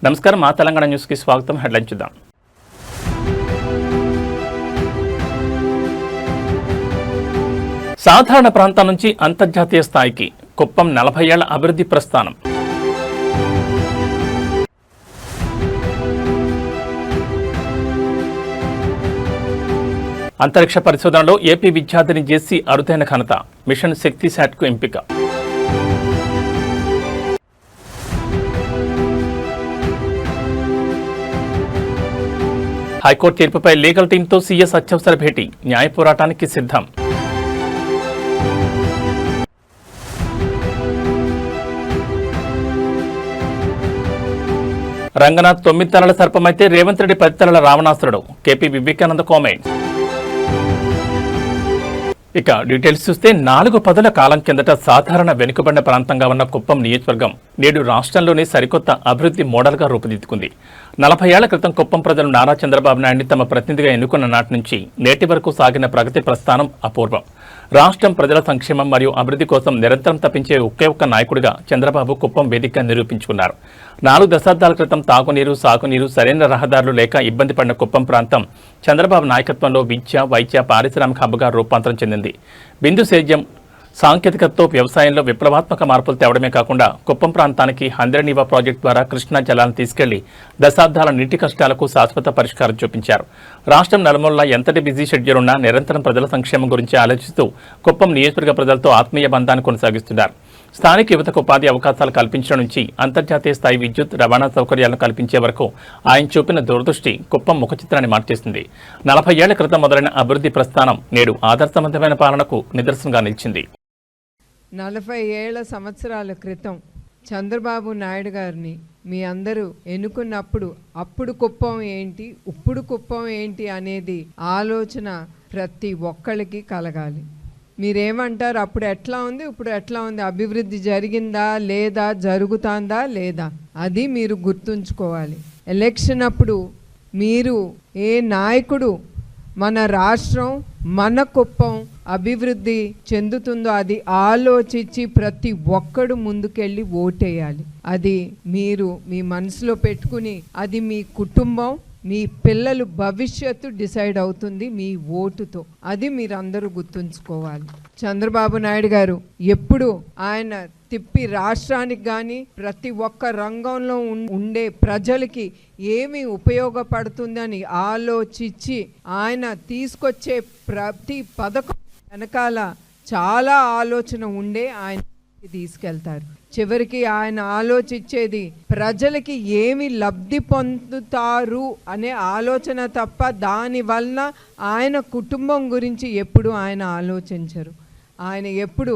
నమస్కారం, మా తెలంగాణ న్యూస్కి స్వాగతం. హెడ్లైన్ చూద్దాం. సాధారణ ప్రాంతం నుంచి అంతర్జాతీయ స్థాయికి కుప్పం 40 ఏళ్ల అభివృద్ధి ప్రస్థానం. అంతరిక్ష పరిశోధనలో ఏపీ విద్యార్థిని జెస్సీ అరుదైన ఘనత. మిషన్ శక్తి శాట్కు ఎంపిక. హైకోర్టు తీర్పుపై లీగల్ టీంతో సీఎస్ అత్యవసర భేటీ. న్యాయ పోరాటానికి సిద్ధం. రంగనాథ్ 9 తలల సర్పమైతే రేవంత్ రెడ్డి 10 తలల రావణాసురుడు. KP Vivekananda comments. ఇక డీటెయిల్స్ చూస్తే 4 పదుల కాలం కిందట సాధారణ వెనుకబడిన ప్రాంతంగా ఉన్న కుప్పం నియోజకవర్గం నేడు రాష్ట్రంలోనే సరికొత్త అభివృద్ధి మోడల్గా రూపుదిద్దుకుంది. 40 ఏళ్ల క్రితం కుప్పం ప్రజలు నారా చంద్రబాబు నాయుడిని తమ ప్రతినిధిగా ఎన్నుకున్న నాటి నుంచి నేటి వరకు సాగిన ప్రగతి ప్రస్థానం అపూర్వం. రాష్ట్రం ప్రజల సంక్షేమం మరియు అభివృద్ధి కోసం నిరంతరం తప్పించే ఒకే ఒక్క నాయకుడిగా చంద్రబాబు కుప్పం వేదికగా నిరూపించుకున్నారు. 4 దశాబ్దాల క్రితం తాగునీరు, సాగునీరు, సరైన రహదారులు లేక ఇబ్బంది పడిన కుప్పం ప్రాంతం చంద్రబాబు నాయకత్వంలో విద్య, వైద్య, పారిశ్రామిక హబ్గా రూపాంతరం చెందింది. బిందు సేద్యం, సాంకేతికతతో వ్యవసాయంలో విప్లవాత్మక మార్పులు తేవడమే కాకుండా కుప్పం ప్రాంతానికి హంద్రనీవా ప్రాజెక్టు ద్వారా కృష్ణా జలాలను తీసుకెళ్లి దశాబ్దాల నీటి కష్టాలకు శాశ్వత పరిష్కారం చూపించారు. రాష్ట్రం నలుమూలలా ఎంతటి బిజీ షెడ్యూల్ ఉన్నా నిరంతరం ప్రజల సంక్షేమం గురించి ఆలోచిస్తూ కుప్పం నియోజకవర్గ ప్రజలతో ఆత్మీయ బంధాన్ని కొనసాగిస్తున్నారు. స్థానిక యువతకు ఉపాధి అవకాశాలు కల్పించడం నుంచి అంతర్జాతీయ స్థాయి విద్యుత్, రవాణా సౌకర్యాలను కల్పించే వరకు ఆయన చూపిన దూరదృష్టి కుప్పం ముఖ చిత్రాన్ని మార్చేసింది. 40 ఏళ్ల క్రితం మొదలైన అభివృద్ధి ప్రస్థానం నేడు ఆదర్శవంతమైన పాలనకు నిదర్శనంగా నిలిచింది. 40 సంవత్సరాల క్రితం చంద్రబాబు నాయుడు గారిని మీ అందరూ ఎన్నుకున్నప్పుడు అప్పుడు కుప్పం ఏంటి, ఇప్పుడు కుప్పం ఏంటి అనేది ఆలోచన ప్రతి ఒక్కళ్ళకి కలగాలి. మీరేమంటారు, అప్పుడు ఎట్లా ఉంది, ఇప్పుడు ఎట్లా ఉంది, అభివృద్ధి జరిగిందా లేదా, జరుగుతుందా లేదా, అది మీరు గుర్తుంచుకోవాలి. ఎలక్షన్ అప్పుడు మీరు ఏ నాయకుడు మన రాష్ట్రం, మన కుప్పం అభివృద్ధి చెందుతుందో అది ఆలోచించి ప్రతి ఒక్కడు ముందుకెళ్ళి ఓటేయాలి. అది మీరు మీ మనసులో పెట్టుకుని, అది మీ కుటుంబం, మీ పిల్లలు భవిష్యత్తు డిసైడ్ అవుతుంది మీ ఓటుతో. అది మీరందరూ గుర్తుంచుకోవాలి. చంద్రబాబు నాయుడు గారు ఎప్పుడు ఆయన తిప్పి రాష్ట్రానికి కానీ ప్రతి ఒక్క రంగంలో ఉండే ప్రజలకి ఏమి ఉపయోగపడుతుందని ఆలోచించి ఆయన తీసుకొచ్చే ప్రతి పథకం వెనకాల చాలా ఆలోచన ఉండే ఆయన తీసుకెళ్తారు. చివరికి ఆయన ఆలోచించేది ప్రజలకి ఏమి లబ్ధి పొందుతారు అనే ఆలోచన తప్ప దాని వలన ఆయన కుటుంబం గురించి ఎప్పుడు ఆయన ఆలోచించరు. ఆయన ఎప్పుడు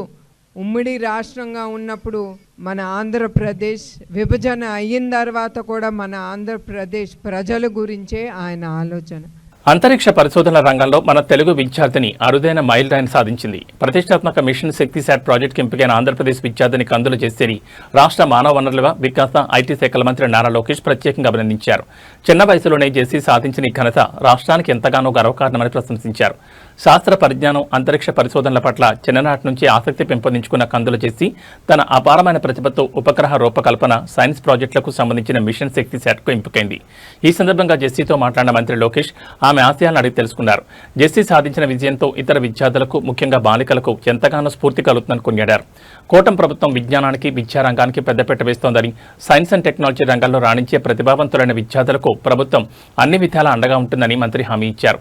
ఉమ్మడి రాష్ట్రంగా ఉన్నప్పుడు మన ఆంధ్రప్రదేశ్ విభజన అయిన తర్వాత కూడా మన ఆంధ్రప్రదేశ్ ప్రజల గురించే ఆయన ఆలోచన. అంతరిక్ష పరిశోధనల రంగంలో మన తెలుగు విద్యార్థిని అరుదైన మైల్ రాయిని సాధించింది. ప్రతిష్టాత్మక మిషన్ శక్తి శాట్ ప్రాజెక్టుకి ఎంపికైన ఆంధ్రప్రదేశ్ విద్యార్థిని కందుల జెస్సీని రాష్ట్ర మానవ వనరుల వికాస, ఐటీ శాఖల మంత్రి నారా లోకేష్ ప్రత్యేకంగా అభినందించారు. చిన్న వయసులోనే జెస్సీ సాధించిన ఈ ఘనత రాష్ట్రానికి ఎంతగానో గర్వకారణమని ప్రశంసించారు. శాస్త్ర పరిజ్ఞానం, అంతరిక్ష పరిశోధనల పట్ల చిన్ననాటి నుంచి ఆసక్తి పెంపొందించుకున్న కందుల జెస్సీ తన అపారమైన ప్రతిభతో ఉపగ్రహ రూపకల్పన, సైన్స్ ప్రాజెక్టులకు సంబంధించిన మిషన్ శక్తి శాట్కు ఎంపికైంది. ఈ సందర్భంగా జెస్సీతో మాట్లాడిన మంత్రి లోకేష్ ఆమె ఆశయాలను అడిగి తెలుసుకున్నారు. జెస్సీ సాధించిన విజయంతో ఇతర విద్యార్థులకు, ముఖ్యంగా బాలికలకు ఎంతగానో స్ఫూర్తి కలుగుతుందని కొనియాడారు. కూటమి ప్రభుత్వం విజ్ఞానానికి, విద్యారంగానికి పెద్దపీట వేస్తోందని, సైన్స్ అండ్ టెక్నాలజీ రంగంలో రాణించే ప్రతిభావంతులైన విద్యార్థులకు ప్రభుత్వం అన్ని విధాలా అండగా ఉంటుందని మంత్రి హామీ ఇచ్చారు.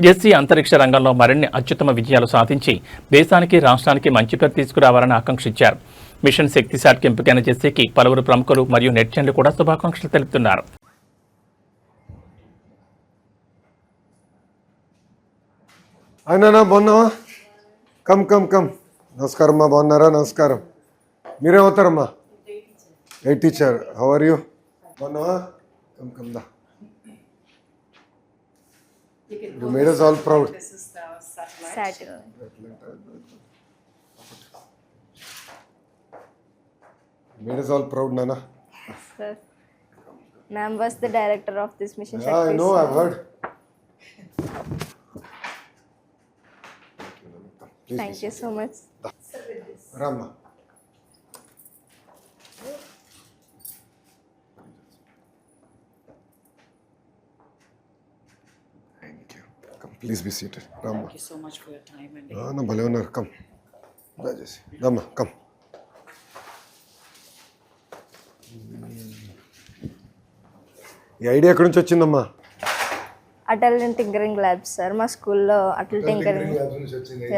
జెస్సీ అంతరిక్ష రంగంలో మరిన్ని అత్యుత్తమ విజయాలు సాధించి దేశానికి, రాష్ట్రానికి మంచి పేరు తీసుకురావాలని ఆకాంక్షించారు. మిషన్ శక్తి శాట్కి ఎంపికైన జెస్సీకి పలువురు ప్రముఖులు మరియు నెటిజన్లు కూడా శుభాకాంక్షలు తెలుపుతున్నారు. అయినా బాగున్నావా? Come come come. నమస్కారం అమ్మా, బాగున్నారా? నమస్కారం. మీరేమవుతారమ్మా? A teacher. How are you? బాగున్నావా? కమ్ కమ్ దా. You made us all proud. This is the satellite. You made us all proud, Nana. Sir, ma'am was the director of this mission. Yeah, I know, I've heard. Please, Thank you so much. Rama. Please be seated రామ్మా. Thank you so much for your time and నా భలే ఉన్నారు. Come దయచేసి దమ్మా come. ఈ idea ఎక్కడి నుంచి వచ్చిందమ్మా? Atal tinkering labs sir, మా స్కూల్లో Atal tinkering.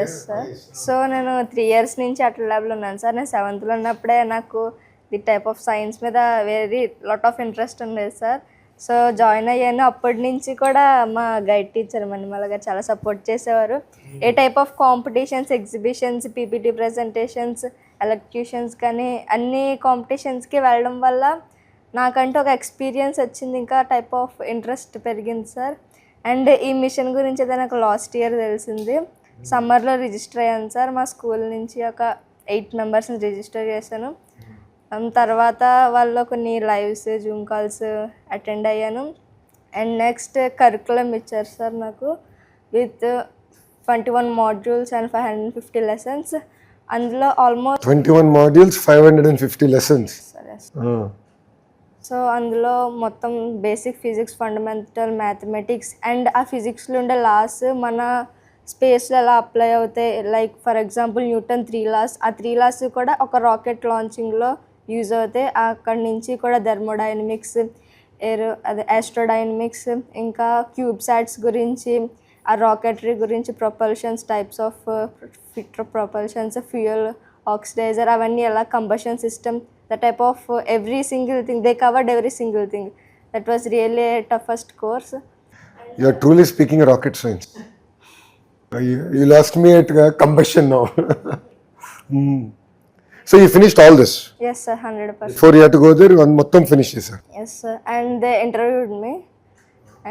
Yes sir. So నేను 3 years నుంచి అటల్ ల్యాబ్లో ఉన్నాను సార్. నేను 7th ఉన్నప్పుడే నాకు ది టైప్ ఆఫ్ సైన్స్ మీద వెరీ లాట్ ఆఫ్ ఇంట్రెస్ట్ ఉండేది సార్. సో జాయిన్ అయ్యాను. అప్పటి నుంచి కూడా మా గైడ్ టీచర్ మణిమాల గారు చాలా సపోర్ట్ చేసేవారు. A type of competitions, exhibitions, PPT presentations, elocutions కానీ అన్ని కాంపిటీషన్స్కి వెళ్ళడం వల్ల నాకంటూ ఒక ఎక్స్పీరియన్స్ వచ్చింది, ఇంకా టైప్ ఆఫ్ ఇంట్రెస్ట్ పెరిగింది సార్. అండ్ ఈ మిషన్ గురించి అయితే నాకు లాస్ట్ ఇయర్ తెలిసింది. సమ్మర్లో రిజిస్టర్ అయ్యాను సార్. మా స్కూల్ నుంచి ఒక 8 members రిజిస్టర్ చేశాను. తర్వాత వాళ్ళు కొన్ని లైవ్స్, జూమ్ కాల్స్ అటెండ్ అయ్యాను. అండ్ నెక్స్ట్ కరికులం ఇచ్చారు సార్ నాకు విత్ 21 modules and 550 lessons. అందులో ఆల్మోస్ట్ 21 modules, 550 lessons. సరే. సో అందులో మొత్తం basic physics, fundamental mathematics and ఆ ఫిజిక్స్లో ఉండే లాస్ మన స్పేస్లో ఎలా అప్లై అవుతాయి. Like for example Newton 3 laws, ఆ 3 laws కూడా ఒక రాకెట్ లాంచింగ్లో యూజ్ అవుతాయి. అక్కడి నుంచి కూడా థర్మోడైనమిక్స్, ఆస్ట్రోడైనమిక్స్, ఇంకా క్యూబ్సాట్స్ గురించి, ఆ రాకెటరీ గురించి, ప్రొపల్షన్స్, టైప్స్ ఆఫ్ ప్రొపల్షన్స్, ఫ్యూయల్, ఆక్సిడైజర్, అవన్నీ ఎలా, combustion system, the type of every single thing. They covered every single thing. That was really a toughest course. You are truly speaking rocket science. You lost me at combustion now. So you finished all this? Yes sir, 100%. Before you had to go there, one mottam finish sir. Yes sir, and they interviewed me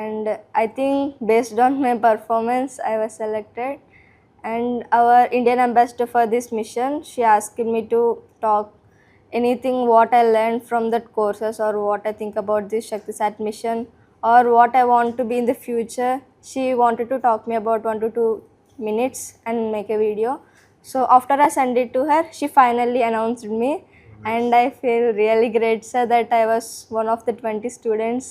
and I think based on my performance I was selected. And our Indian ambassador for this mission, she asked me to talk anything what I learned from that courses or what I think about this ShaktiSat mission or what I want to be in the future. She wanted to talk me about 1 to 2 minutes and make a video. So after I sent it to her, she finally announced me and I feel really great sir that I was one of the 20 students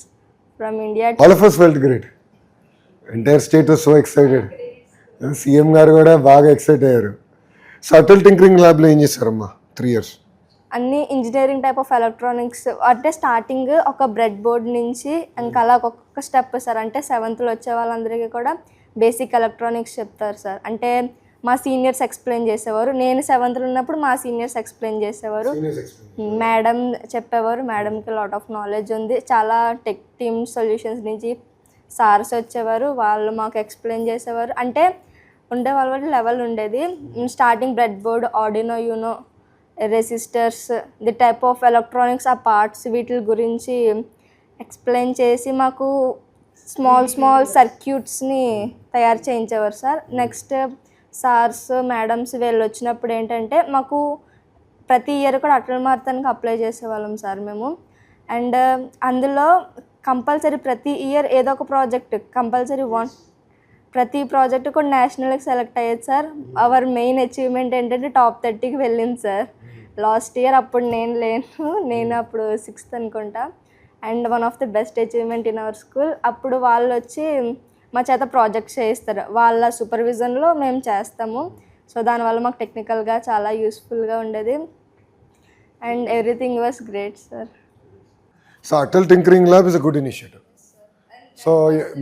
from India. All of us felt great. Entire state was so excited. CM గారు కూడా బాగా excite అయ్యారు. So Atal tinkering ల్యాబ్లో ఏం చేశారమ్మా 3 years? అన్ని engineering type of electronics అంటే starting ఒక bread board నుంచి ఇంకా అలా ఒక్కొక్క స్టెప్ సార్. అంటే 7th వచ్చే వాళ్ళందరికీ కూడా బేసిక్ ఎలక్ట్రానిక్స్ చెప్తారు సార్. అంటే మా సీనియర్స్ ఎక్స్ప్లెయిన్ చేసేవారు. నేను 7th ఉన్నప్పుడు మా సీనియర్స్ ఎక్స్ప్లెయిన్ చేసేవారు. మేడం చెప్పేవారు. మేడంకి లాట్ ఆఫ్ నాలెడ్జ్ ఉంది. చాలా టెక్ టీమ్ సొల్యూషన్స్ నుంచి సార్స్ వచ్చేవారు. వాళ్ళు మాకు ఎక్స్ప్లెయిన్ చేసేవారు. అంటే ఉండే వాళ్ళ లెవెల్ ఉండేది. Starting bread board, Arduino Uno, resistors, the type of electronics, ఆ పార్ట్స్ వీటి గురించి ఎక్స్ప్లెయిన్ చేసి మాకు స్మాల్ సర్క్యూట్స్ని తయారు చేయించేవారు సార్. నెక్స్ట్ సార్స్, మేడమ్స్ వీళ్ళు వచ్చినప్పుడు ఏంటంటే మాకు ప్రతి ఇయర్ కూడా అటల్ మారథాన్కి అప్లై చేసేవాళ్ళం సార్ మేము. అండ్ అందులో కంపల్సరీ ప్రతి ఇయర్ ఏదో ఒక ప్రాజెక్ట్ కంపల్సరీ ప్రతి ప్రాజెక్ట్ కూడా నేషనల్కి సెలెక్ట్ అయ్యేది సార్. అవర్ మెయిన్ అచీవ్మెంట్ ఏంటంటే top 30కి వెళ్ళింది సార్. లాస్ట్ ఇయర్ అప్పుడు నేను లేను, నేను అప్పుడు 6th అనుకుంటా. And one of the best achievement in our school. అప్పుడు వాళ్ళు వచ్చి మా చేత ప్రాజెక్ట్స్ చేయిస్తారు. వాళ్ళ సూపర్విజన్లో మేము చేస్తాము. సో దానివల్ల మాకు టెక్నికల్గా చాలా యూస్ఫుల్గా ఉండేది. And everything was great sir. So Atal tinkering lab is a good initiative. So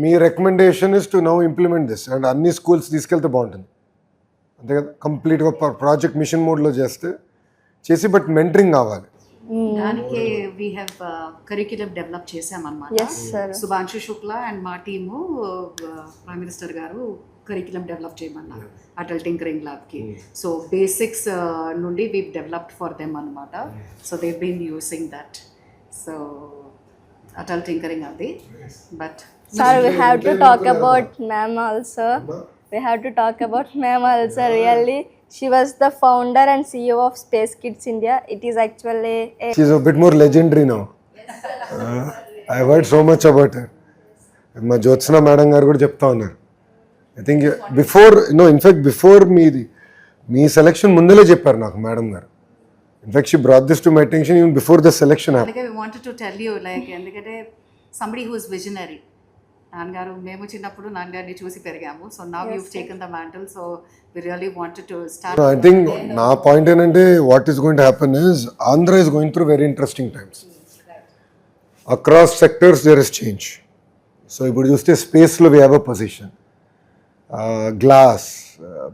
me recommendation is to now implement this and అన్ని స్కూల్స్ తీసుకెళ్తే బాగుంటుంది అంతే కదా. కంప్లీట్గా ప్రాజెక్ట్ మిషన్ మోడ్లో చేసి బట్ మెంటరింగ్ కావాలి. దానికి వీ హ్యావ్ కరిక్యులం డెవలప్ చేసామన్నమాట. Yes sir. Subhanshu Shukla and మా టీము ప్రైమ్ మినిస్టర్ గారు కరిక్యులం డెవలప్ చేయమన్నారు అటల్ టింకరింగ్ ల్యాబ్కి. సో బేసిక్స్ నుండి వీ డెవలప్డ్ ఫర్ దెమ్ అనమాట. So they been using that. So Atal tinkering అది. But Sir, we have to talk about ma'am also. We have to talk about ma'am also. Really, she was the founder and CEO of Space Kids India. It is actually She is a bit more legendary now. I heard so much about her. మా Jyotsna madam గారు కూడా చెప్తా ఉన్నారు. I think before me selection ముందలే చెప్పారు నాకు madam గారు. In fact she brought this to my attention even before the selection happen. అందుకే we wanted to tell you, like, ఎందుకంటే somebody who is visionary. నాన్నగారు మేము చిన్నప్పుడు నాన్నగారిని చూసి పెరిగాము. So now you taken the mantle. So we really wanted to start. I think నా point ఏంటంటే what is going to happen is Andhra is going through very interesting times. Across sectors there is change. So ఇప్పుడు చూస్తే స్పేస్లో we have a position. Glass,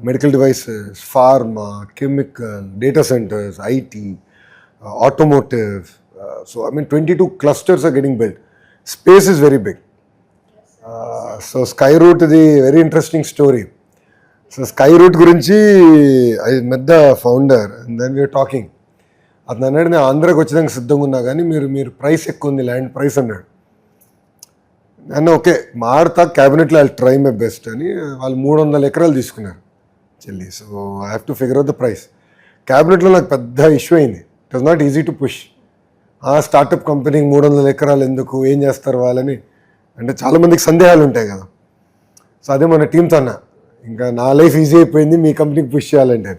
medical devices, pharma, chemical, data centers, IT, automotive. So I mean 22 clusters are getting built. Space is very big. So Skyroot is a very interesting story. So Skyroot గురించి I met the founder and then we were talking. అతను అన్నాడు, నేను ఆంధ్రాకి వచ్చేదానికి సిద్ధంగా ఉన్నా కానీ మీరు ప్రైస్ ఎక్కువ ఉంది, ల్యాండ్ ప్రైస్ అన్నాడు. నేను ఓకే మారుతా, క్యాబినెట్లో ఐ ట్రై మై బెస్ట్ అని. వాళ్ళు 300 ఎకరాలు తీసుకున్నారు చెల్లి. So I have to figure out the price. క్యాబినెట్లో నాకు పెద్ద ఇష్యూ అయింది. It was not easy to push. Startup కంపెనీకి 300 ఎకరాలు ఎందుకు, ఏం చేస్తారు వాళ్ళని అంటే చాలామందికి సందేహాలు ఉంటాయి కదా. సో అదే మన టీంతో అన్నా, ఇంకా నా లైఫ్ ఈజీ అయిపోయింది, మీ కంపెనీకి పుష్ చేయాలంటే.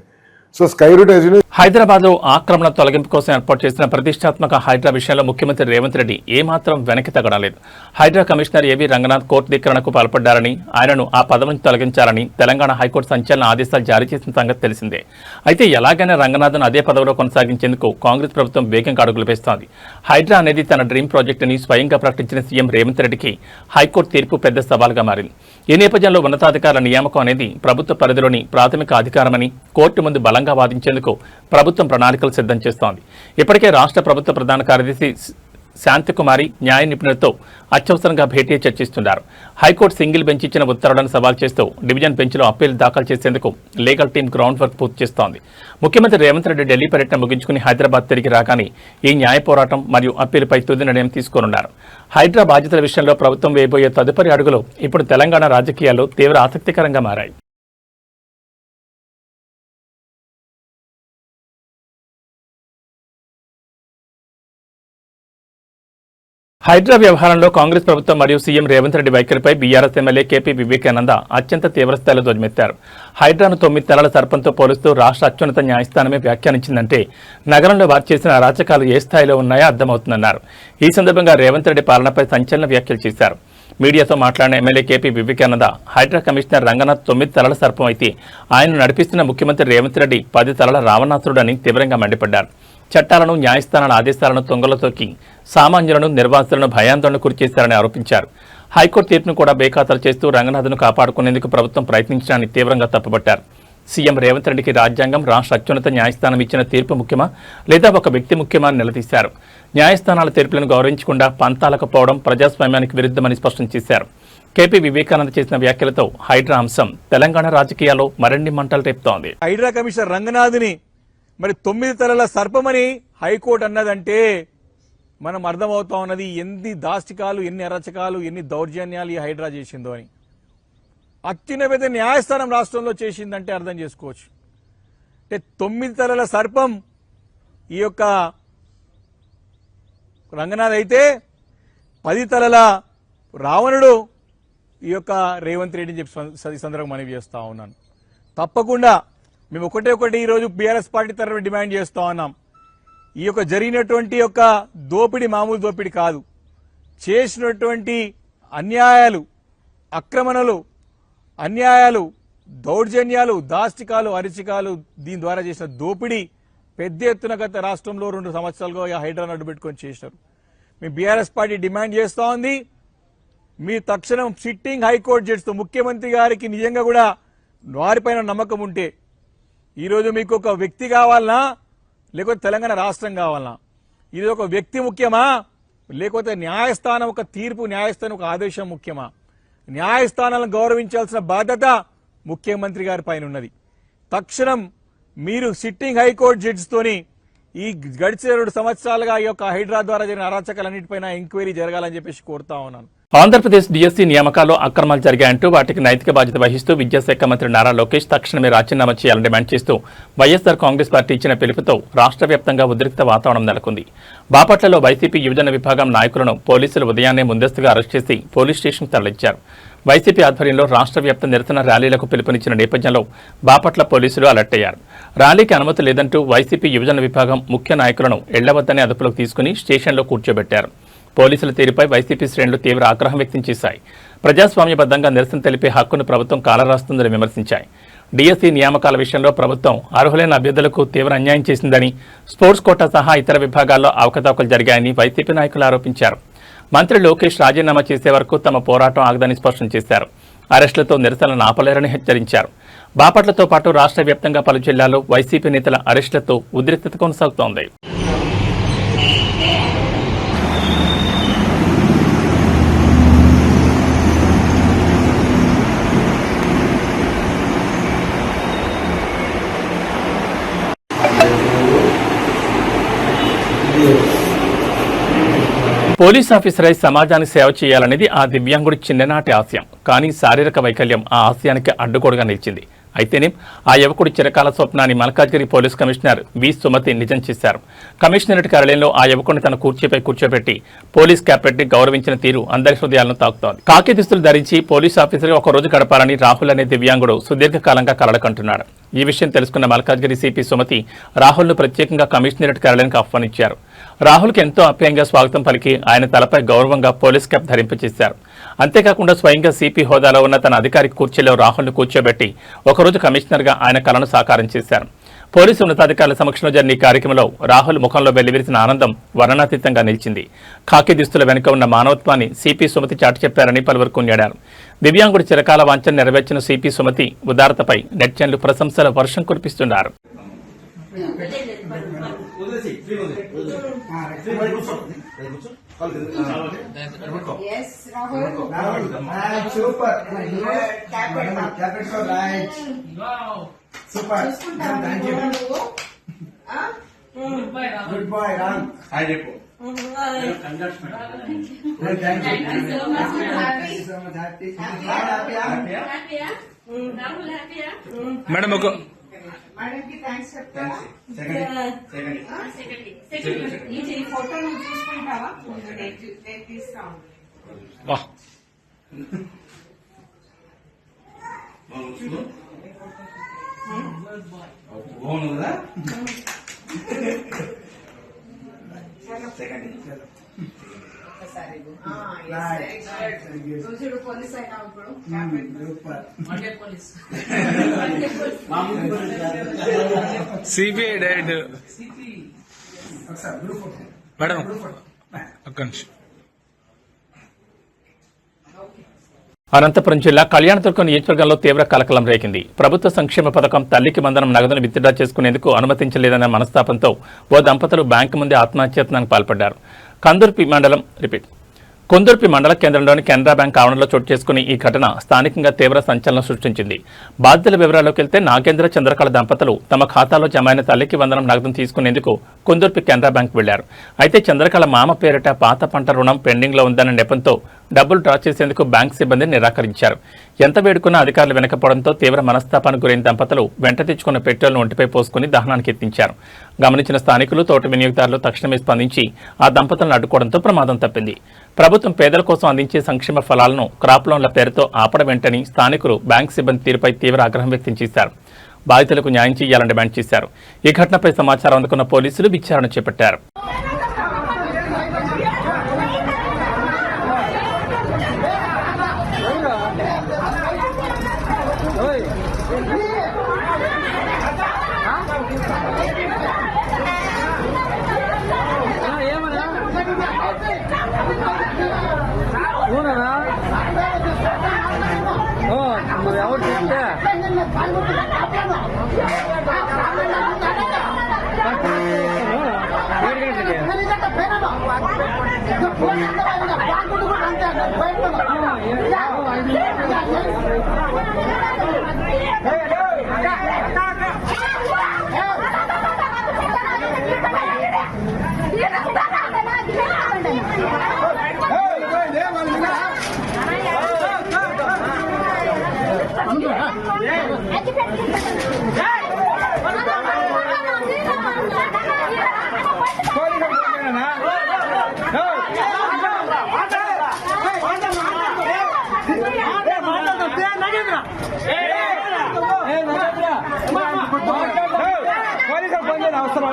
సో స్కైరూట్ హైదరాబాద్లో ఆక్రమణ తొలగింపు కోసం ఏర్పాటు చేసిన ప్రతిష్టాత్మక హైడ్రా విషయంలో ముఖ్యమంత్రి రేవంత్ రెడ్డి ఏమాత్రం వెనక్కి తగ్గడం లేదు. హైడ్రా కమిషనర్ ఏవి రంగనాథ్ కోర్టు ధిక్కరణకు పాల్పడ్డారని, ఆయనను ఆ పదవి నుంచి తొలగించాలని తెలంగాణ హైకోర్టు సంచలన ఆదేశాలు జారీ చేసిన సంగతి తెలిసిందే. అయితే ఎలాగైనా రంగనాథ్ను అదే పదవిలో కొనసాగించేందుకు కాంగ్రెస్ ప్రభుత్వం వేగంగా అడుగులు వేస్తోంది. హైడ్రా అనేది తన డ్రీమ్ ప్రాజెక్టుని స్వయంగా ప్రకటించిన సీఎం రేవంత్ రెడ్డికి హైకోర్టు తీర్పు పెద్ద సవాల్గా మారింది. ఈ నేపథ్యంలో ఉన్నతాధికారుల నియామకం అనేది ప్రభుత్వ పరిధిలోని ప్రాథమిక అధికారమని కోర్టు ముందు బలంగా వాదించేందుకు ప్రభుత్వం ప్రణాళికలు సిద్ధం చేస్తోంది. ఇప్పటికే రాష్ట్ర ప్రభుత్వ ప్రధాన కార్యదర్శి శాంతికుమారి న్యాయ నిపుణులతో అత్యవసరంగా భేటీ చర్చిస్తున్నారు. హైకోర్టు సింగిల్ బెంచ్ ఇచ్చిన ఉత్తర్వులను సవాల్ చేస్తూ డివిజన్ బెంచ్లో అప్పీల్ దాఖలు చేసేందుకు లీగల్ టీం గ్రౌండ్ వర్క్ పూర్తి చేస్తోంది. ముఖ్యమంత్రి రేవంత్ రెడ్డి ఢిల్లీ పర్యటన ముగించుకుని హైదరాబాద్ తిరిగి రాగానే ఈ న్యాయ పోరాటం మరియు అప్పీలుపై తుది నిర్ణయం తీసుకోనున్నారు. హైడ్రా బాధ్యతల విషయంలో ప్రభుత్వం వేయబోయే తదుపరి అడుగులు ఇప్పుడు తెలంగాణ రాజకీయాల్లో తీవ్ర ఆసక్తికరంగా మారాయి. హైడ్రా వ్యవహారంలో కాంగ్రెస్ ప్రభుత్వం మరియు సీఎం రేవంత్ రెడ్డి వైఖరిపై బీఆర్ఎస్ ఎమ్మెల్యే కేపీ వివేకానంద అత్యంత తీవ్రస్థాయిలో ధ్వజమెత్తారు. హైడ్రాను 9 తలల సర్పంతో పోలుస్తూ రాష్ట్ర అత్యున్నత న్యాయస్థానమే వ్యాఖ్యానించిందంటే నగరంలో వారు చేసిన అరాచకాలు ఏ స్థాయిలో ఉన్నాయో అర్థమవుతుందన్నారు. ఈ సందర్భంగా రేవంత్ రెడ్డి పాలనపై సంచలన వ్యాఖ్యలు చేశారు. మీడియాతో మాట్లాడిన MLA KP Vivekananda Hydraa commissioner Ranganath 9 తలల సర్పం అయితే ఆయనను నడిపిస్తున్న ముఖ్యమంత్రి రేవంత్ రెడ్డి 10 తలల రావణాసురుడని తీవ్రంగా మండిపడ్డారు. చట్టాలను, న్యాయస్థానాల ఆదేశాలను తొంగలో తొక్కి సామాన్యులను, నిర్వాసితులను భయాందోళన గురిచేశారని ఆరోపించారు. హైకోర్టు తీర్పును కూడా బేఖాతరు చేస్తూ రంగనాథ్ను కాపాడుకునేందుకు ప్రభుత్వం ప్రయత్నించడాన్ని తీవ్రంగా తప్పుపట్టారు. సీఎం రేవంత్ రెడ్డికి రాజ్యాంగం, రాష్ట్ర అత్యున్నత న్యాయస్థానం ఇచ్చిన తీర్పు ముఖ్యమా లేదా ఒక వ్యక్తి ముఖ్యమా అని నిలదీశారు. న్యాయస్థానాల తీర్పులను గౌరవించకుండా పంతాలకు పోవడం ప్రజాస్వామ్యానికి విరుద్ధమని స్పష్టం చేశారు. కేపీ వివేకానంద చేసిన వ్యాఖ్యలతో హైడ్రా అంశం తెలంగాణ రాజకీయాల్లో మరిన్ని మంటలు రేపుతోంది. హైడ్రా కమిషనర్ రంగనాథ్ని మరి 9 తలల సర్పమని హైకోర్టు అన్నదంటే మనం అర్థమవుతా ఉన్నది ఎన్ని దాష్టికాలు, ఎన్ని అరచకాలు, ఎన్ని దౌర్జన్యాలు ఈ హైడ్రా చేసిందో అని. అత్యున్నత న్యాయస్థానం రాష్ట్రంలో చేసిందంటే అర్థం చేసుకోవచ్చు. అంటే 9 తలల సర్పం ఈ యొక్క రంగనాథ్ అయితే 10 తలల రావణుడు ఈ యొక్క రేవంత్ రెడ్డిని చెప్పి సందర్భంగా మనవి చేస్తా ఉన్నాను. తప్పకుండా మేము ఒకటి ఈరోజు బీఆర్ఎస్ పార్టీ తరఫున డిమాండ్ చేస్తా ఉన్నాం. ఈ యొక్క జరిగినటువంటి యొక్క దోపిడీ మామూలు దోపిడీ కాదు. చేసినటువంటి అన్యాయాలు, ఆక్రమణలు, అన్యాయాలు, దౌర్జన్యాలు, దాష్టికాలు, అరిచికాలు, దీని ద్వారా చేసిన దోపిడీ పెద్ద ఎత్తున గత రాష్ట్రంలో 2 సంవత్సరాలుగా హైడ్రాను అడ్డుపెట్టుకొని చేశారు. మేము బీఆర్ఎస్ పార్టీ డిమాండ్ చేస్తా ఉంది, మీ తక్షణం సిట్టింగ్ హైకోర్టు జడ్జితో ముఖ్యమంత్రి గారికి నిజంగా కూడా వారిపైన నమ్మకం ఉంటే ఈరోజు మీకు ఒక వ్యక్తి కావాలనా లేకపోతే తెలంగాణ రాష్ట్రం కావాలనా? ఇది ఒక వ్యక్తి ముఖ్యమా లేకపోతే న్యాయస్థానం ఒక తీర్పు, న్యాయస్థానం ఒక ఆదేశం ముఖ్యమా? న్యాయస్థానాలను గౌరవించాల్సిన బాధ్యత ముఖ్యమంత్రి గారి పైన ఉన్నది. తక్షణం మీరు సిట్టింగ్ హైకోర్టు జడ్జితోని ఈ గడిచిన 2 సంవత్సరాలుగా ఈ యొక్క హైడ్రా ద్వారా జరిగిన అరాచకాలన్నింటిపైన ఎంక్వైరీ జరగాలని చెప్పేసి కోరుతా ఉన్నాను. ఆంధ్రప్రదేశ్ డీఎస్సీ నియామకాల్లో అక్రమాలు జరిగాయంటూ వాటికి నైతిక బాధ్యత వహిస్తూ విద్యాశాఖ మంత్రి నారా లోకేష్ తక్షణమే రాజీనామా చేయాలని డిమాండ్ చేస్తూ వైఎస్సార్ కాంగ్రెస్ పార్టీ ఇచ్చిన పిలుపుతో రాష్ట్ర వ్యాప్తంగా ఉద్రిక్త వాతావరణం నెలకొంది. బాపట్లలో వైసీపీ యువజన విభాగం నాయకులను పోలీసులు ఉదయాన్నే ముందస్తుగా అరెస్ట్ చేసి పోలీస్ స్టేషన్కు తరలించారు. వైసీపీ ఆధ్వర్యంలో రాష్ట్ర వ్యాప్త నిరసన ర్యాలీలకు పిలుపునిచ్చిన నేపథ్యంలో బాపట్ల పోలీసులు అలర్ట్ అయ్యారు. ర్యాలీకి అనుమతి లేదంటూ వైసీపీ యువజన విభాగం ముఖ్య నాయకులను ఇళ్లవద్దనే అదుపులోకి తీసుకుని స్టేషన్లో కూర్చోబెట్టారు. పోలీసుల తీరుపై వైసీపీ శ్రేణులు తీవ్ర ఆగ్రహం వ్యక్తం చేశాయి. ప్రజాస్వామ్యబద్ధంగా నిరసన తెలిపే హక్కును ప్రభుత్వం కాలరాస్తుందని విమర్శించాయి. డిఎస్సి నియామకాల విషయంలో ప్రభుత్వం అర్హులైన అభ్యర్థులకు తీవ్ర అన్యాయం చేసిందని, స్పోర్ట్స్ కోటా సహా ఇతర విభాగాల్లో అవకతవకలు జరిగాయని వైసీపీ నాయకులు ఆరోపించారు. మంత్రి లోకేష్ రాజీనామా చేసే వరకు తమ పోరాటం ఆగదని స్పష్టం చేశారు. అరెస్టులతో నిరసనలను ఆపలేరని హెచ్చరించారు. బాపట్లతో పాటు రాష్ట్ర వ్యాప్తంగా పలు జిల్లాల్లో వైసీపీ నేతల అరెస్టులతో ఉద్రిక్తత కొనసాగుతోంది. పోలీస్ ఆఫీసర్ అయి సమాజానికి సేవ చేయాలనేది ఆ దివ్యాంగుడి చిన్ననాటి ఆశయం. కానీ శారీరక వైకల్యం ఆ ఆశయానికి అడ్డుగోడుగా నిలిచింది. అయితేనే ఆ యువకుడి చిరకాల స్వప్నాన్ని Malkajgiri police commissioner V Sumathi నిజం చేశారు. కమిషనరేట్ కార్యాలయంలో ఆ యువకుడిని తన కుర్చీపై కూర్చోబెట్టి పోలీస్ క్యాప్టెన్ ని గౌరవించిన తీరు అందరి హృదయాలను తాకుతోంది. కాకి దుస్తులు ధరించి పోలీస్ ఆఫీసర్ ఒక రోజు గడపాలని రాహుల్ అనే దివ్యాంగుడు సుదీర్ఘకాలంగా కలలుకంటున్నాడు. ఈ విషయం తెలుసుకున్న మల్కాజ్గిరి సిపి సుమతి రాహుల్ను ప్రత్యేకంగా కమిషనరేట్ కార్యాలయానికి ఆహ్వానించారు. రాహుల్కి ఎంతో ఆప్యాయంగా స్వాగతం పలికి ఆయన తలపై గౌరవంగా పోలీస్ క్యాప్ ధరింపచేశారు. అంతేకాకుండా స్వయంగా సిపి హోదాలో ఉన్న తన అధికారిక కుర్చీలో రాహుల్ను కూర్చోబెట్టి ఒకరోజు కమిషనర్గా ఆయన కలను సాకారం చేశారు. పోలీసు ఉన్నతాధికారుల సమక్షంలో జరిగిన ఈ కార్యక్రమంలో రాహుల్ ముఖంలో వెల్లివిరిసిన ఆనందం వర్ణనాతీతంగా నిలిచింది. ఖాకీ దుస్తుల వెనుక ఉన్న మానవత్వాన్ని సిపి సుమతి చాటి చెప్పారని పలువురు కొనియాడారు. దివ్యాంగుడి చిరకాల వాంఛను నెరవేర్చిన సిపి సుమతి ఉదారతపై నెటిజన్లు ప్రశంసల వర్షం కురిపిస్తున్నారు. గుడ్ బాయ్ రామ్ హాయ్ చెప్పు మేడం ఒక ఫోటో చూసుకుంటావా బాగుందా పోలీస్ అయినా ఇప్పుడు సిబిఐ డైరెక్ట్ మేడం ఒక్క నిమిషం. అనంతపురం జిల్లా కళ్యాణదుర్గం నియోజకవర్గంలో తీవ్ర కలకలం రేగింది. ప్రభుత్వ సంక్షేమ పథకం తల్లికి వందనం నగదును విత్డ్రా చేసుకునేందుకు అనుమతించలేదన్న మనస్తాపంతో ఓ దంపతులు బ్యాంకు ముందే ఆత్మహత్యత్నానికి పాల్పడ్డారు. కొందుర్పి మండల కేంద్రంలోని కెనరా బ్యాంక్ ఆవరణలో చోటు చేసుకుని ఈ ఘటన స్థానికంగా తీవ్ర సంచలనం సృష్టించింది. బాధితుల వివరాల్లోకి వెళ్తే నాగేంద్ర చంద్రకళ దంపతులు తమ ఖాతాలో జమ అయిన తల్లికి వందనం నగదును తీసుకునేందుకు కొందుర్పి కెనరా బ్యాంక్ వెళ్లారు. అయితే చంద్రకళ మామ పేరిట పాత పంట రుణం పెండింగ్ లో ఉందన్న నెపంతో డబ్బులు డ్రా చేసేందుకు బ్యాంక్ సిబ్బంది నిరాకరించారు. ఎంత వేడుకున్నా అధికారులు వెనకపోవడంతో తీవ్ర మనస్తాపానికి గురైన దంపతులు వెంట తెచ్చుకున్న పెట్రోల్ను ఒంటిపై పోసుకుని దహనానికి ఎత్తించారు. గమనించిన స్థానికులు, తోట వినియోగదారులు తక్షణమే స్పందించి ఆ దంపతులను అడ్డుకోవడంతో ప్రమాదం తప్పింది. ప్రభుత్వం పేదల కోసం అందించే సంక్షేమ ఫలాలను క్రాప్ లోన్ల పేరుతో ఆపడం వెంటని స్థానికులు బ్యాంక్ సిబ్బంది తీరుపై తీవ్ర ఆగ్రహం వ్యక్తం చేశారు. బాధితులకు న్యాయం చేయాలని డిమాండ్ చేశారు. ఈ ఘటనపై సమాచారం అందుకున్న పోలీసులు విచారణ చేపట్టారు. అవసరం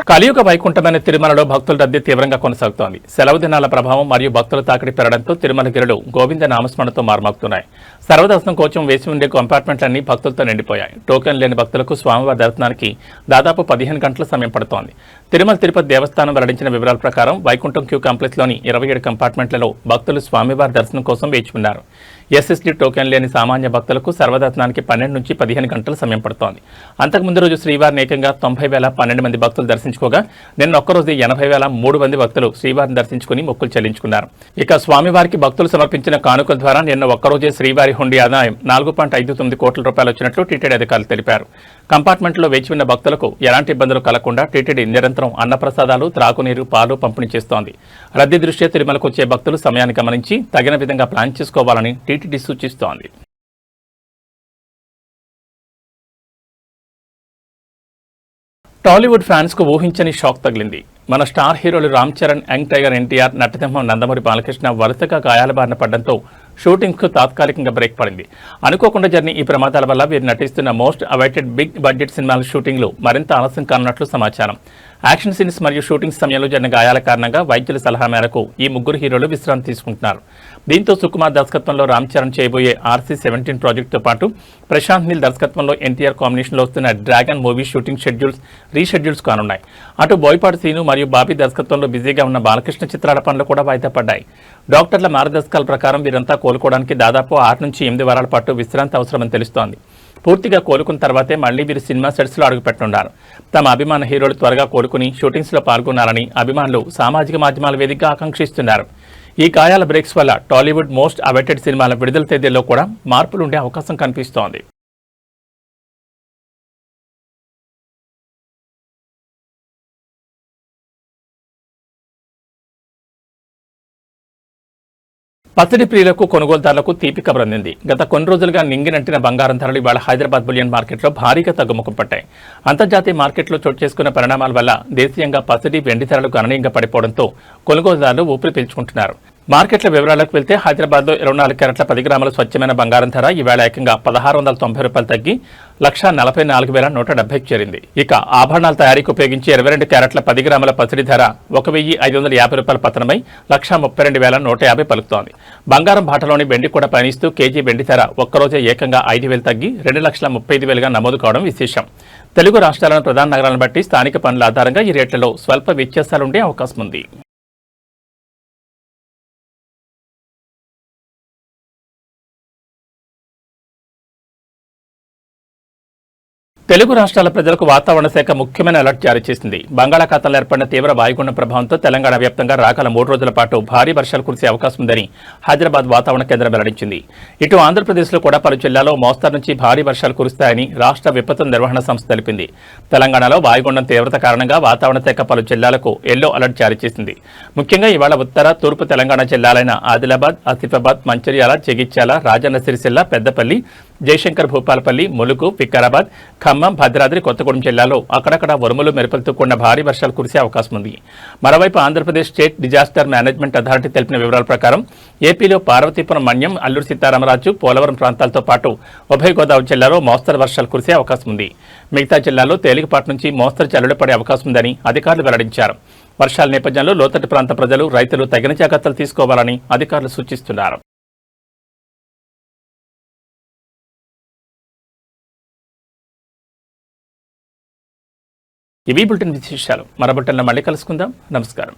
కలియుగ వైకుంఠమైన తిరుమలలో భక్తుల రద్దీ తీవ్రంగా కొనసాగుతోంది. సెలవు దినాల ప్రభావం మరియు భక్తుల తాకిడి పెరగడంతో తిరుమల గిరులు గోవింద నామస్మరణతో మారుమోగుతున్నాయి. సర్వదర్శనం కోసం వేసి ఉండే కంపార్ట్మెంట్లన్నీ భక్తులతో నిండిపోయాయి. టోకెన్ లేని భక్తులకు స్వామివారి దర్శనానికి దాదాపు 15 గంటల సమయం పడుతోంది. తిరుమల తిరుపతి దేవస్థానం వెల్లడించిన వివరాల ప్రకారం వైకుంఠం క్యూ కాంప్లెక్స్లోని 27 కంపార్ట్మెంట్లలో భక్తులు స్వామివారి దర్శనం కోసం వేచి ఉన్నారు. ఎస్ఎస్డీ టోకెన్ లేని సామాన్య భక్తులకు సర్వదర్శనానికి 12 నుంచి 15 గంటల సమయం పడుతోంది. అంతకుముందు రోజు శ్రీవారిని ఏకంగా 90,012 మంది భక్తులు దర్శించుకోగా నిన్న ఒక్కరోజు 80,003 మంది భక్తులు శ్రీవారిని దర్శించుకుని మొక్కులు చెల్లించుకున్నారు. ఇక స్వామివారికి భక్తులు సమర్పించిన కానుకల ద్వారా నిన్న ఒక్కరోజే శ్రీవారి హుండీ ఆదాయం 4.59 కోట్ల రూపాయలు వచ్చినట్లు టీటీడీ అధికారులు తెలిపారు. కంపార్ట్మెంట్లో వేచి ఉన్న భక్తులకు ఎలాంటి ఇబ్బందులు కలగకుండా టీటీడీ నిరంతరం అన్నప్రసాదాలు, త్రాగునీరు, పాలు పంపిణీ చేస్తోంది. రద్దీ దృష్ట్యా తిరుమలకు వచ్చే భక్తులు సమయాన్ని గమనించి తగిన విధంగా ప్లాన్ చేసుకోవాలని టీటీడీ సూచిస్తోంది. టాలీవుడ్ ఫ్యాన్స్ కు ఊహించని షాక్ తగిలింది. మన స్టార్ హీరోలు రామ్ చరణ్, యంగ్ టైగర్ ఎన్టీఆర్, నటసింహం నందమూరి బాలకృష్ణ వరుసగా గాయాల బారిన పడడంతో షూటింగ్స్ కు తాత్కాలికంగా బ్రేక్ పడింది. అనుకోకుండా జరిగిన ఈ ప్రమాదాల వల్ల వీరు నటిస్తున్న మోస్ట్ అవైటెడ్ బిగ్ బడ్జెట్ సినిమాల షూటింగ్లు మరింత ఆలస్యం కానున్నట్లు సమాచారం. యాక్షన్ సీన్స్ మరియు షూటింగ్ సమయంలో జరిగిన గాయాల కారణంగా వైద్యుల సలహా మేరకు ఈ ముగ్గురు హీరోలు విశ్రాంతి తీసుకుంటున్నారు. దీంతో సుకుమార్ దర్శకత్వంలో రామ్ చరణ్ చేయబోయే RC-17 ప్రాజెక్టుతో పాటు ప్రశాంత్ నీల్ దర్శకత్వంలో ఎన్టీఆర్ కాంబినేషన్లో వస్తున్న డ్రాగన్ మూవీ షూటింగ్ రీషెడ్యూల్స్ కానున్నాయి. అటు బోయపాటి సీను మరియు బాబీ దర్శకత్వంలో బిజీగా ఉన్న బాలకృష్ణ చిత్రాల పనులు కూడా వాయిదా పడ్డాయి. డాక్టర్ల మార్గదర్శకాల ప్రకారం వీరంతా కోలుకోవడానికి దాదాపు 6 నుంచి 8 వారాల పాటు విశ్రాంతి అవసరమని తెలుస్తోంది. పూర్తిగా కోలుకున్న తర్వాతే మళ్లీ వీరు సినిమా సెట్స్లో అడుగుపెట్టనున్నారు. తమ అభిమాన హీరోలు త్వరగా కోలుకుని షూటింగ్స్లో పాల్గొనాలని అభిమానులు సామాజిక మాధ్యమాల వేదికగా ఆకాంక్షిస్తున్నారు. ఈ గాయాల బ్రేక్స్ వల్ల టాలీవుడ్ మోస్ట్ అవైటెడ్ సినిమాల విడుదల తేదీల్లో కూడా మార్పులుండే అవకాశం కనిపిస్తోంది. పసిడి ప్రియులకు, కొనుగోలుదారులకు తీపి కబురు అందింది. గత కొన్ని రోజులుగా నింగినంటిన బంగారం ధరలు ఇవాళ హైదరాబాద్ బులియన్ మార్కెట్లో భారీగా తగ్గుముఖం పట్టాయి. అంతర్జాతీయ మార్కెట్లో చోటు చేసుకున్న పరిణామాల వల్ల దేశీయంగా పసిడి, వెండి ధరలు గణనీయంగా పడిపోవడంతో కొనుగోలుదారులు ఊపిరి పీల్చుకుంటున్నారు. మార్కెట్ల వివరాలకు వెళ్తే హైదరాబాద్లో 24 క్యారెట్ల 10 గ్రాముల స్వచ్ఛమైన బంగారం ధర ఈవేళ ఏకంగా 1,690 రూపాయలు తగ్గి 1,44,170కి చేరింది. ఇక ఆభరణాల తయారీకి ఉపయోగించే 22 క్యారెట్ల 10 గ్రాముల పసిడి ధర 1,550 రూపాయలు పతనమై 1,32,150 పలుకుతోంది. బంగారం బాటలోని వెండి కూడా పయనిస్తూ కేజీ వెండి ధర ఒక్కరోజే ఏకంగా 5,000 తగ్గి 2,35,000గా నమోదు కావడం విశేషం. తెలుగు రాష్ట్రాలను ప్రధాన నగరాలను బట్టి స్థానిక పనుల ఆధారంగా ఈ రేట్లలో స్వల్ప వ్యత్యాసాలుండే అవకాశం ఉంది. తెలుగు రాష్ట్రాల ప్రజలకు వాతావరణ శాఖ ముఖ్యమైన అలర్ట్ జారీ చేసింది. బంగాళాఖాతంలో ఏర్పడిన తీవ్ర వాయుగుండం ప్రభావంతో తెలంగాణ వ్యాప్తంగా రాగల 3 రోజుల పాటు భారీ వర్షాలు కురిసే అవకాశం ఉందని హైదరాబాద్ వాతావరణ కేంద్రం వెల్లడించింది. ఇటు ఆంధ్రప్రదేశ్లో కూడా పలు జిల్లాల్లో మోస్తరు నుంచి భారీ వర్షాలు కురుస్తాయని రాష్ట్ర విపత్తు నిర్వహణ సంస్థ తెలిపింది. తెలంగాణలో వాయుగుండం తీవ్రత కారణంగా వాతావరణ శాఖ పలు జిల్లాలకు ఎల్లో అలర్ట్ జారీ చేసింది. ముఖ్యంగా ఇవాళ ఉత్తర, తూర్పు తెలంగాణ జిల్లాలైన ఆదిలాబాద్, ఆసిఫాబాద్, మంచిర్యాల, జగిత్యాల, రాజన్న సిరిసిల్ల, పెద్దపల్లి, జయశంకర్, భూపాలపల్లి, ములుగు, వికారాబాద్, ఖమ్మం, భద్రాద్రి కొత్తగూడెం జిల్లాలో అక్కడక్కడ ఉరుములు, మెరుపులతో కూడిన భారీ వర్షాలు కురిసే అవకాశం ఉంది. మరోవైపు Andhra Pradesh state disaster management authority తెలిపిన వివరాల ప్రకారం ఏపీలో పార్వతీపురం, మన్యం, అల్లూరు సీతారామరాజు, పోలవరం ప్రాంతాలతో పాటు ఉభయ గోదావరి జిల్లాలో మోస్తరు వర్షాలు కురిసే అవకాశం ఉంది. మిగతా జిల్లాల్లో తేలికపాటి నుంచి మోస్తరు జల్లులు పడే అవకాశం ఉందని అధికారులు వెల్లడించారు. వర్షాల నేపథ్యంలో లోతట్టు ప్రాంత ప్రజలు, రైతులు తగిన జాగ్రత్తలు తీసుకోవాలని అధికారులు సూచిస్తున్నారు. ఇవి బులెటిన్ విశేషాలు. మరో బులెటిన్లో మళ్ళీ కలుసుకుందాం. నమస్కారం.